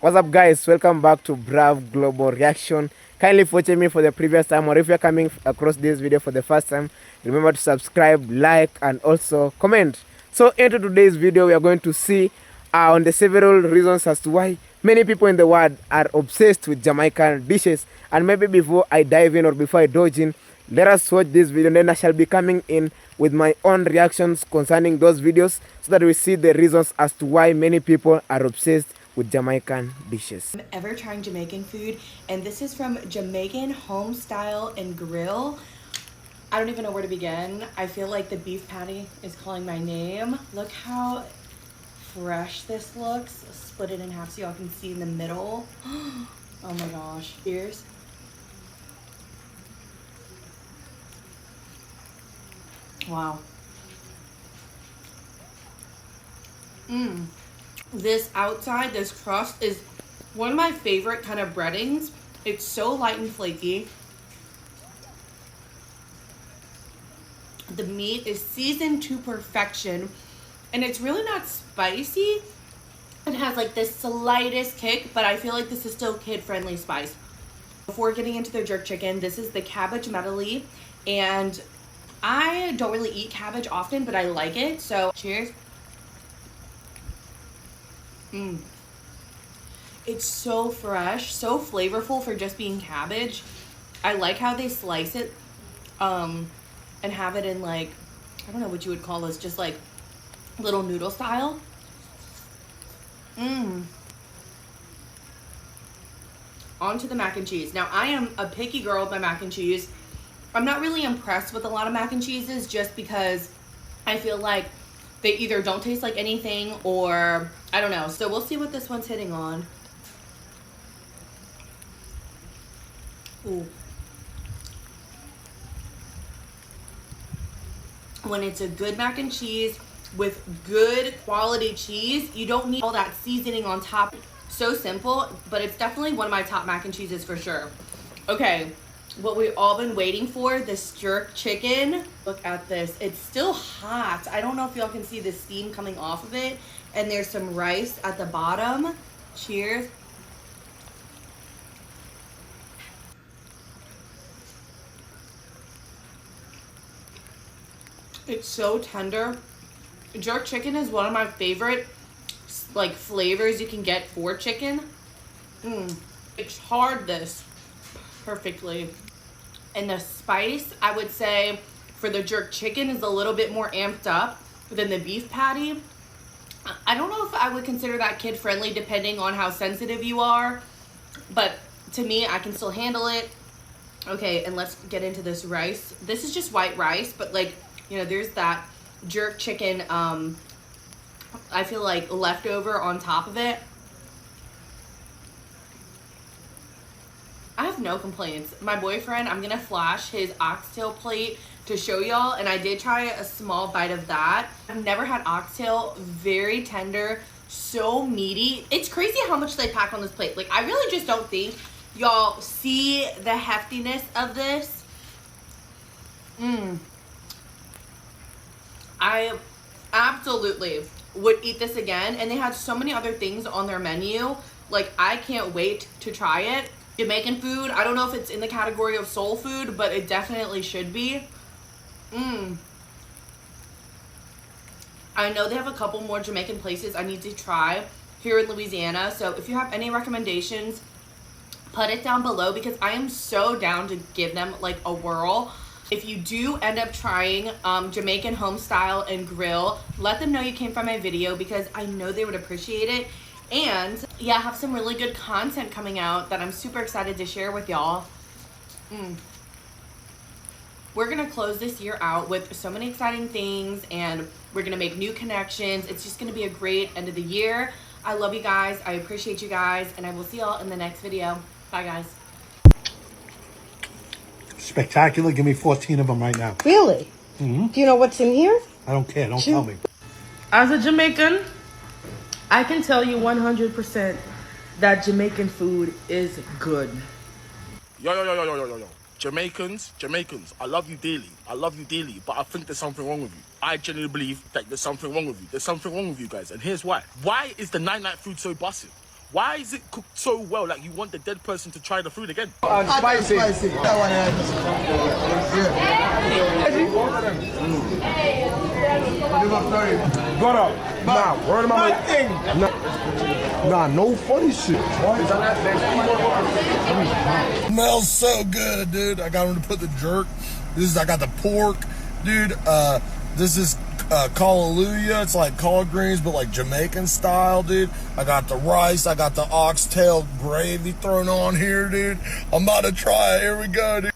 What's up, guys? Welcome back to Brav Global Reaction. Kindly watching me for the previous time, or if you're coming across this video for the first time, remember to subscribe, like, and also comment. So into today's video, we are going to see on the several reasons as to why many people in the world are obsessed with Jamaican dishes. And maybe before I dive in or before I dodge in, let us watch this video, and then I shall be coming in with my own reactions concerning those videos so that we see the reasons as to why many people are obsessed with Jamaican dishes. I'm ever trying Jamaican food, and this is from Jamaican Home Style and Grill. I don't even know where to begin. I feel like the beef patty is calling my name. Look how fresh this looks. Split it in half so y'all can see in the middle. Oh my gosh. Cheers. Wow. This outside, this crust is one of my favorite kind of breadings. It's so light and flaky. The meat is seasoned to perfection, and it's really not spicy. It has like this slightest kick, but I feel like this is still kid-friendly spice. Before getting into their jerk chicken, this is the cabbage medley, and I don't really eat cabbage often, but I like it, so cheers. It's so fresh, so flavorful for just being cabbage. I like how they slice it and have it in, like, I don't know what you would call this, just like little noodle style. On to the mac and cheese. Now, I am a picky girl with my mac and cheese. I'm not really impressed with a lot of mac and cheeses just because I feel like they either don't taste like anything or I don't know. So we'll see what this one's hitting on. Ooh. When it's a good mac and cheese with good quality cheese, you don't need all that seasoning on top. So simple, but it's definitely one of my top mac and cheeses for sure. Okay, what we've all been waiting for, this jerk chicken. Look at this, it's still hot. I don't know if y'all can see the steam coming off of it, and there's some rice at the bottom. Cheers. It's so tender. Jerk chicken is one of my favorite like flavors you can get for chicken. It's hard this perfectly. And the spice, I would say, for the jerk chicken is a little bit more amped up than the beef patty. I don't know if I would consider that kid friendly depending on how sensitive you are, but to me, I can still handle it. Okay, and let's get into this rice. This is just white rice, but like, you know, there's that jerk chicken, I feel like leftover on top of it. I have no complaints. My boyfriend, I'm gonna flash his oxtail plate to show y'all, and I did try a small bite of that. I've never had oxtail. Very tender, so meaty. It's crazy how much they pack on this plate. Like, I really just don't think y'all see the heftiness of this. I absolutely would eat this again, and they had so many other things on their menu. Like, I can't wait to try it. Jamaican food, I don't know if it's in the category of soul food, but it definitely should be. I know they have a couple more Jamaican places I need to try here in Louisiana, so if you have any recommendations, put it down below because I am so down to give them like a whirl. If you do end up trying Jamaican Home Style and Grill, let them know you came from my video because I know they would appreciate it. And yeah, I have some really good content coming out that I'm super excited to share with y'all. We're gonna close this year out with so many exciting things, and we're gonna make new connections. It's just gonna be a great end of the year. I love you guys, I appreciate you guys, and I will see y'all in the next video. Bye, guys. Spectacular. Give me 14 of them right now. Really? Do you know what's in here? I don't care. Don't tell me. As a Jamaican, I can tell you 100% that Jamaican food is good. Yo. Jamaicans, I love you dearly, but I think there's something wrong with you. I genuinely believe that there's something wrong with you. There's something wrong with you guys, and here's why. Why is the night food so busted? Why is it cooked so well? Like you want the dead person to try the food again? Spicy. That one Got up. Nah, word of my mouth. Nah, no funny shit. Smells so good, dude. I got him to put the jerk. I got the pork, dude. This is Hallelujah. It's like collard greens, but like Jamaican style, dude. I got the rice. I got the oxtail gravy thrown on here, dude. I'm about to try it. Here we go, dude.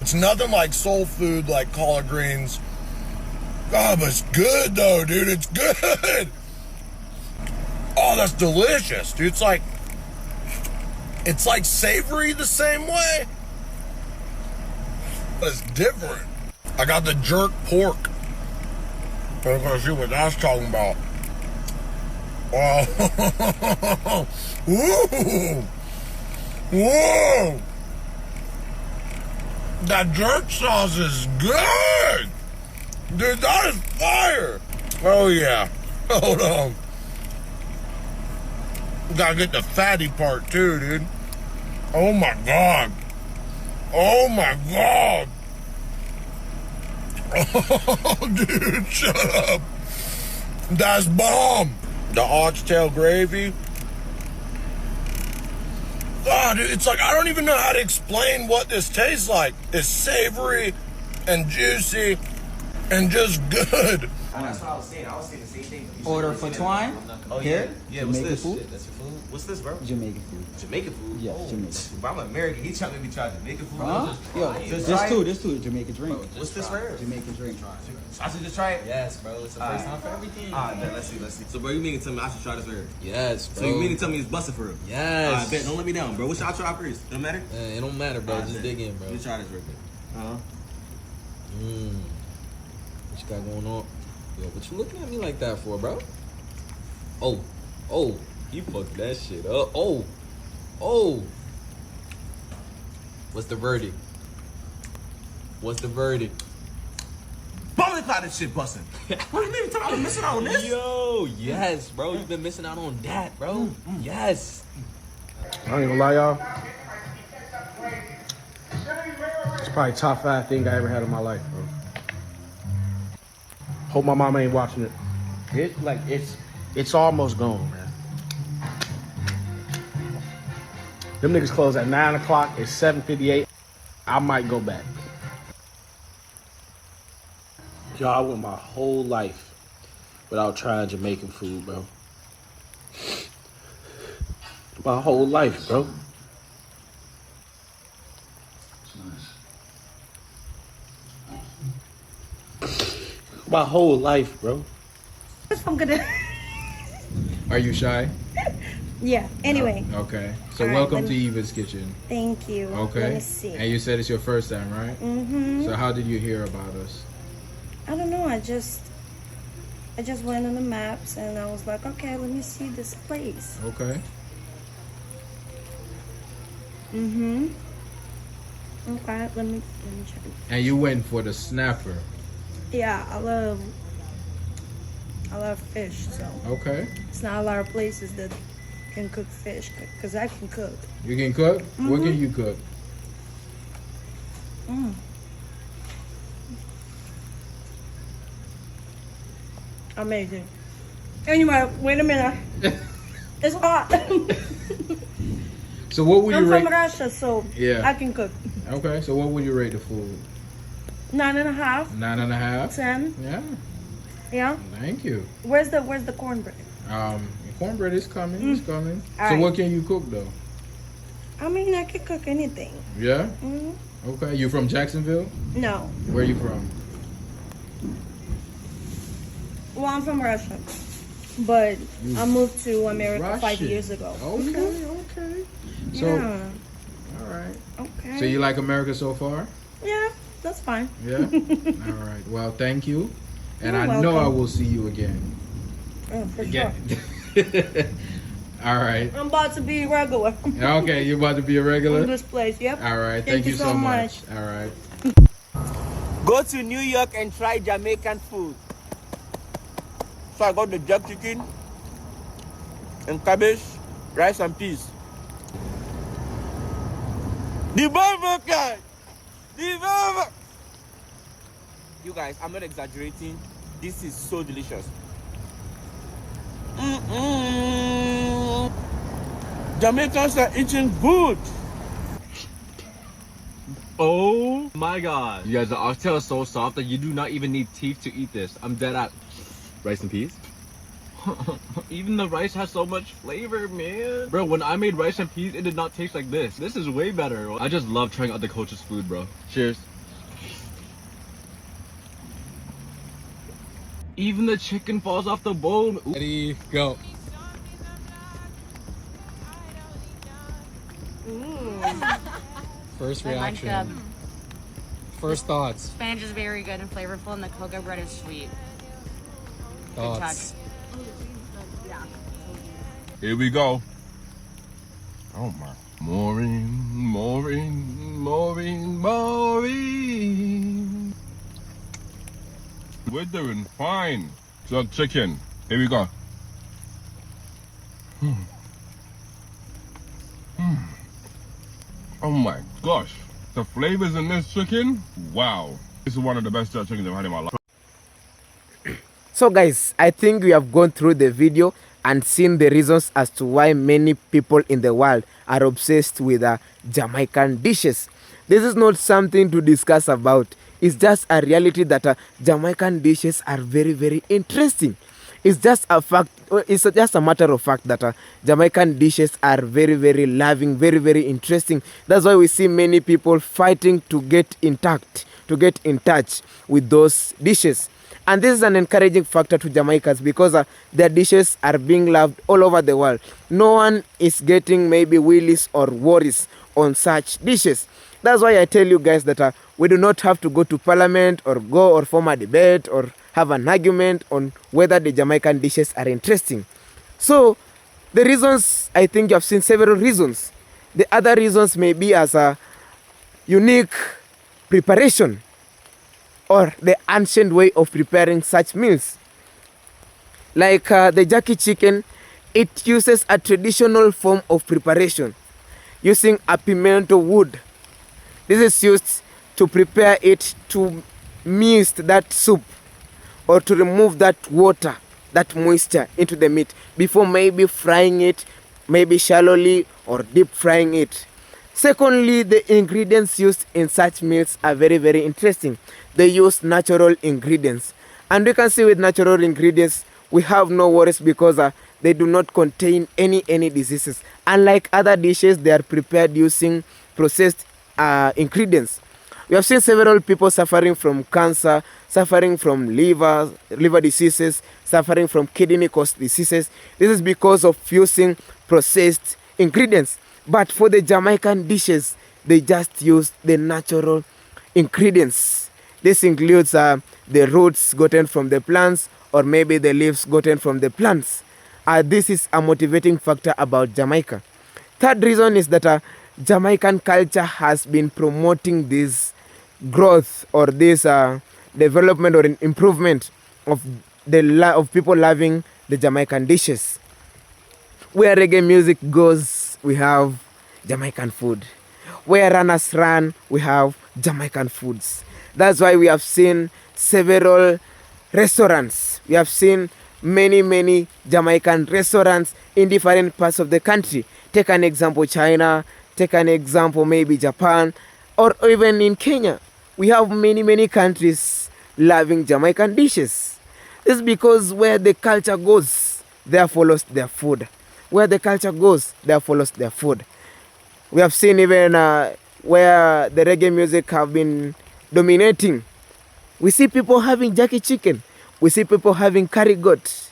It's nothing like soul food, like collard greens. Oh, but it's good though, dude. It's good. Oh, that's delicious, dude. It's like savory the same way, but it's different. I got the jerk pork. I'm gonna see what that's talking about. Oh, woo, whoa! That jerk sauce is good, dude. That is fire. Oh yeah. Hold on. Gotta get the fatty part too, dude. Oh my god. Oh my god. Oh, dude, shut up. That's bomb. The oxtail gravy. Oh, dude, it's like, I don't even know how to explain what this tastes like. It's savory and juicy and just good. That's what I was saying. I was saying the same thing. Order for Twine. Oh, Here? Yeah, what's Jamaican this? food? Shit, that's your food? What's this, bro? Jamaican food. Jamaican food? Yeah, Oh, Jamaican. But I'm American. He trying to make me try Jamaican food. Huh? Yo, Just this try too, it. this too, Jamaican drink. What's this right here? Jamaican drink. I should just try it? Yes, bro. It's the first time for everything. Alright, let's see. So, bro, you mean to tell me I should try this right here? Yes, bro. So, you mean to tell me it's busted for real? Yes. Alright, bet. Don't let me down, bro. What should I try first? It don't matter? It don't matter, bro. Just dig in, bro. Let me try this real quick. What you got going on? Yo, what you looking at me like that for, bro? Oh, you fucked that shit up. Oh. What's the verdict? Bowling cloud this shit busting. What do you mean? I'm missing out on this? Yo, yes, bro. You've been missing out on that, bro. Yes. I ain't gonna lie, y'all. It's probably top 5 thing I ever had in my life, bro. Hope my mama ain't watching it. It's almost gone, man. Them niggas close at 9 o'clock. It's 7:58. I might go back. Y'all, I went my whole life without trying Jamaican food, bro. My whole life, bro. My whole life, bro. I'm gonna. Are you shy? Yeah. Anyway. Okay. So All right, welcome let to me- Eva's Kitchen. Thank you. Okay. Let me see. And you said it's your first time, right? Mm-hmm. So how did you hear about us? I don't know. I just went on the maps and I was like, okay, let me see this place. Okay. Mm-hmm. Okay. Let me check. And you went for the snapper. Yeah, I love fish, so Okay. it's not a lot of places that can cook fish because I can cook. You can cook? What can you cook? Amazing. Anyway, wait a minute. It's hot. So what would you I'm rate? from Russia, so Yeah. I can cook. Okay. So what would you rate the food? 9.5, 9.5. 10. Yeah. Yeah. Thank you. Where's the cornbread? Cornbread is coming. It's coming. All So right. what can you cook though? I mean, I can cook anything. Yeah. Hmm. Okay. You from Jacksonville? No. Where you from? Well, I'm from Russia, but I moved to America 5 Russian. years ago. Okay. Okay. So. Yeah. All right. Okay. So you like America so far? Yeah, that's fine. Yeah. All right. Well, thank you. And You're I know I welcome. will see you again. Oh, for Again. sure. All right. I'm about to be regular. Okay, you're about to be a regular? In this place, yep. All right. Thank you so much. All right. Go to New York and try Jamaican food. So I got the jerk chicken and cabbage, rice and peas. The burger guy! The burger! You guys, I'm not exaggerating. This is so delicious. Jamaicans are eating good. Oh my god. You guys, the oxtail is so soft that you do not even need teeth to eat this. I'm dead at rice and peas. Even the rice has so much flavor, man. Bro, when I made rice and peas, it did not taste like this. This is way better. I just love trying other cultures' food, bro. Cheers. Even the chicken falls off the bone. Ooh. Ready, go. First reaction. I like First thoughts. Spinach is very good and flavorful, and the cocoa bread is sweet. Thoughts. Yeah. Here we go. Oh my. Maureen. We're doing fine. So chicken. Here we go. Oh my gosh. The flavors in this chicken, wow. This is one of the best jerk chickens I've had in my life. So guys, I think we have gone through the video and seen the reasons as to why many people in the world are obsessed with Jamaican dishes. This is not something to discuss about. It's just a reality that Jamaican dishes are very, very interesting. It's just a fact. It's just a matter of fact that Jamaican dishes are very, very loving, very, very interesting. That's why we see many people fighting to get intact, to get in touch with those dishes. And this is an encouraging factor to Jamaicans because their dishes are being loved all over the world. No one is getting maybe willies or worries on such dishes. That's why I tell you guys that we do not have to go to parliament or go or form a debate or have an argument on whether the Jamaican dishes are interesting. So the reasons, I think you have seen several reasons. The other reasons may be as a unique preparation or the ancient way of preparing such meals. Like the jerky chicken, it uses a traditional form of preparation using a pimento wood. This is used to prepare it to mist that soup or to remove that water, that moisture into the meat before maybe frying it, maybe shallowly or deep frying it. Secondly, the ingredients used in such meals are very, very interesting. They use natural ingredients. And you can see with natural ingredients, we have no worries because they do not contain any diseases. Unlike other dishes, they are prepared using processed ingredients. We have seen several people suffering from cancer, suffering from liver diseases, suffering from kidney diseases. This is because of using processed ingredients. But for the Jamaican dishes, they just use the natural ingredients. This includes the roots gotten from the plants or maybe the leaves gotten from the plants. This is a motivating factor about Jamaica. Third reason is that Jamaican culture has been promoting this growth or this development or improvement of people loving the Jamaican dishes. Where reggae music goes, we have Jamaican food. Where runners run, we have Jamaican foods. That's why we have seen several restaurants. We have seen many Jamaican restaurants in different parts of the country. Take an example, China. Take an example, maybe Japan, or even in Kenya. We have many countries loving Jamaican dishes. This is because where the culture goes, there follows their food. Where the culture goes, there follows their food. We have seen even where the reggae music have been dominating. We see people having jerky chicken. We see people having curry goat.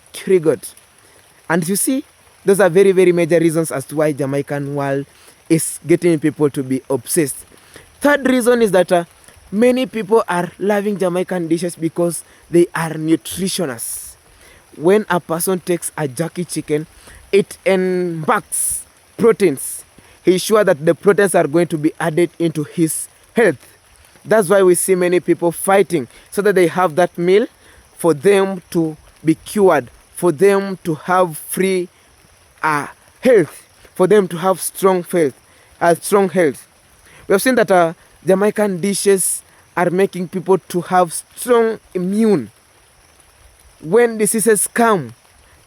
And you see, those are very major reasons as to why Jamaican world is getting people to be obsessed. Third reason is that many people are loving Jamaican dishes because they are nutritious. When a person takes a jerky chicken, it embarks proteins. He's sure that the proteins are going to be added into his health. That's why we see many people fighting so that they have that meal for them to be cured, for them to have free health, for them to have strong health. We have seen that Jamaican dishes are making people to have strong immune. When diseases come,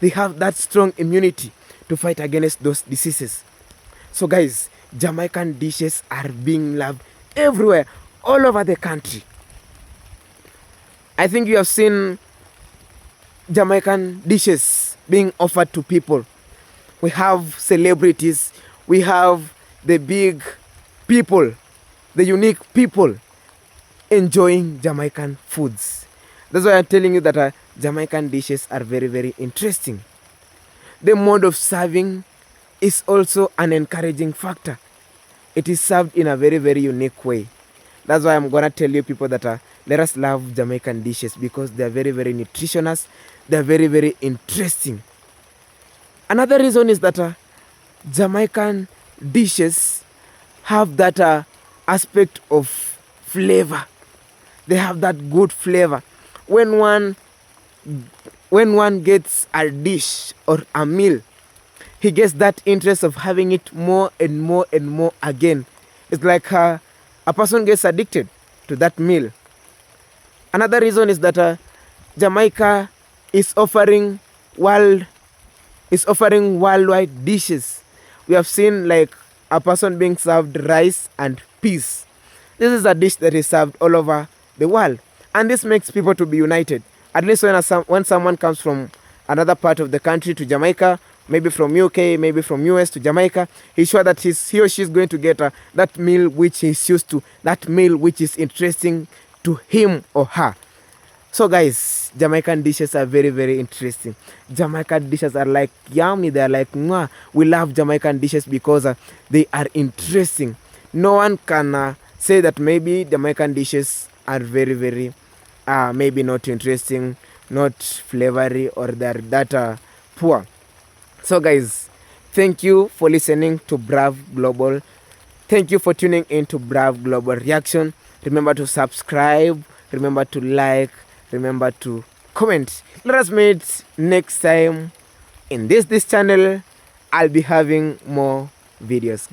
they have that strong immunity to fight against those diseases. So guys, Jamaican dishes are being loved everywhere, all over the country. I think you have seen Jamaican dishes being offered to people. We have celebrities, we have the big people, the unique people enjoying Jamaican foods. That's why I'm telling you that Jamaican dishes are very, very interesting. The mode of serving is also an encouraging factor. It is served in a very, very unique way. That's why I'm gonna tell you people that let us love Jamaican dishes, because they are very, very nutritious. They are very, very interesting. Another reason is that Jamaican dishes have that aspect of flavor. They have that good flavor. When one gets a dish or a meal, he gets that interest of having it more and more and more again. It's like a person gets addicted to that meal. Another reason is that Jamaica is offering worldwide dishes. We have seen like a person being served rice and peas. This is a dish that is served all over the world, and this makes people to be united. At least when someone comes from another part of the country to Jamaica, maybe from UK, maybe from US to Jamaica, he's sure that he or she is going to get that meal which he's used to, that meal which is interesting to him or her. So guys, Jamaican dishes are very, very interesting. Jamaican dishes are like yummy. They are like mwah. We love Jamaican dishes because they are interesting. No one can say that maybe Jamaican dishes are very, very maybe not interesting, not flavory, or they're that poor. So guys, thank you for listening to Brav Global. Thank you for tuning in to Brav Global Reaction. Remember to subscribe, remember to like, remember to comment. Let us meet next time in this channel. I'll be having more videos.